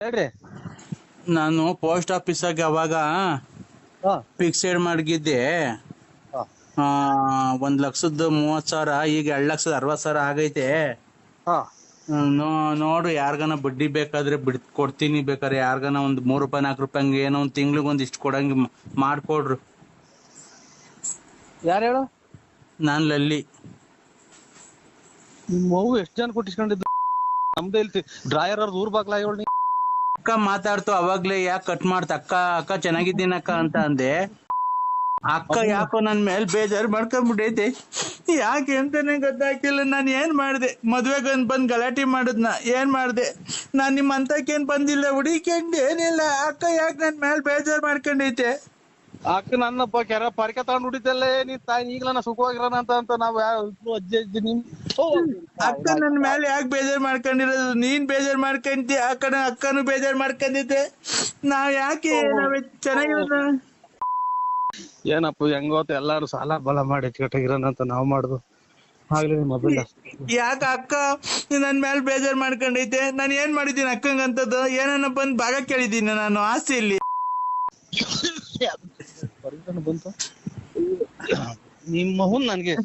ಹೇಳ್ರಿ. ನಾನು ಪೋಸ್ಟ್ ಆಫೀಸಾಗ ಅವಾಗ ಹಾ ಫಿಕ್ಸೆಡ್ ಮಾಡಿದ್ದೆ. ಹಾ 1,30,000 ಈಗ 2,60,000 ಆಗೈತೆ. ಹಾ ನೋಡು ಯಾರ್ಗನ ಬಡ್ಡಿ ಬೇಕಾದ್ರೆ ಕೊಡ್ತೀನಿ, ಬೇಕಾದ್ರೆ ಯಾರ್ಗನ ಒಂದ್ ₹3 ₹4 ಹಂಗೆ ಏನೋ ಒಂದ್ ತಿಂಗ್ಳಿಗೆ ಒಂದಿಷ್ಟು ಕೊಡಂಗೆ ಮಾಡ್ಕೊಡ್ರು. ಯಾರು ಹೇಳು? ನಾನ್ ಲಲ್ಲಿ. ನಿಮ್ಮ ಮಗು ಎಷ್ಟು ಜನ ಕೊಟ್ಟಿಸ್ಕೊಂಡಿದ್ದು? ನಮ್ದೇ ಇಲ್ತಿ ಡ್ರಾಯರ್ ಅವ್ರದ್ದು ಊರ್ ಬಾಗ್ಲ ಹೇಳಿ. ಅಕ್ಕ ಮಾತಾಡ್ತು ಅವಾಗ್ಲೇ, ಯಾಕೆ ಕಟ್ ಮಾಡ್ತ ಅಕ್ಕ? ಅಕ್ಕ ಚೆನ್ನಾಗಿದ್ದೀನಕ್ಕ ಅಂತ ಅಂದೆ. ಅಕ್ಕ ಯಾಕೋ ನನ್ ಮೇಲೆ ಬೇಜಾರು ಮಾಡ್ಕೊಂಡ್ಬಿಟ್ಟೈತೆ. ಯಾಕೆ ಅಂತಾನೆ ಗೊತ್ತಾಗ್ತಿಲ್ಲ. ನಾನು ಏನ್ ಮಾಡ್ದೆ? ಮದ್ವೆಗಂದ್ ಬಂದ್ ಗಲಾಟೆ ಮಾಡಿದ್ನ, ಏನ್ ಮಾಡ್ದೆ? ನಾನ್ ನಿಮ್ ಅಂತಕ್ಕೇನ್ ಬಂದಿಲ್ಲ, ಹುಡಿಕೊಂಡ್ ಏನಿಲ್ಲ. ಅಕ್ಕ ಯಾಕೆ ನನ್ ಮೇಲೆ ಬೇಜಾರು ಮಾಡ್ಕೊಂಡೈತೆ? ಅಕ್ಕ ನನ್ನಪ್ಪ ಕೆರ ಪರಿಕೆ ತಗೊಂಡ್ ಹುಟ್ಟಿದ್ದಲ್ಲೇ ನೀನ್ ತಾಯಿ ಈಗ್ಲನ ಸುಖವಾಗಿರೋಣ ಅಂತ ನಾವ್ ಅಜ್ಜಿ ಅಜ್ಜಿ ನಿಮ್ ಅಕ್ಕ ನನ್ ಮೇಲೆ ಯಾಕೆ ಬೇಜಾರು ಮಾಡ್ಕೊಂಡಿರೋದು? ನೀನ್ ಬೇಜಾರು ಮಾಡ್ಕೊಂತಿ, ಆ ಕಡೆ ಅಕ್ಕನು ಬೇಜಾರು ಮಾಡ್ಕೊಂಡಿದ್ದೆ. ನಾವ್ ಯಾಕೆ ನಾವ್ ಚೆನ್ನಾಗಿರೋದ? ಏನಪ್ಪ ಹೆಂಗೋತ ಎಲ್ಲಾರು ಸಾಲ ಬಲ ಮಾಡಿ ಎಚ್ಕಟ್ಟಾಗಿರೋಣ ಅಂತ ನಾವ್ ಮಾಡುದು ಆಗ್ಲಿ ಮೊಬೈಲ್. ಯಾಕ ಅಕ್ಕ ನನ್ ಮೇಲೆ ಬೇಜಾರ್ ಮಾಡ್ಕೊಂಡೈತೆ? ನಾನು ಏನ್ ಮಾಡಿದ್ದೀನಿ ಅಕ್ಕಂಗಂತದ್ದು? ಏನನ್ನ ಬಂದ್ ಭಾಗ ಕೇಳಿದ್ದೀನಿ ನಾನು ಆಸ್ತಿಯಲ್ಲಿ? ಬಂತು ನಿಮ್ಮ ಹುನ್ ನನ್ಗೆ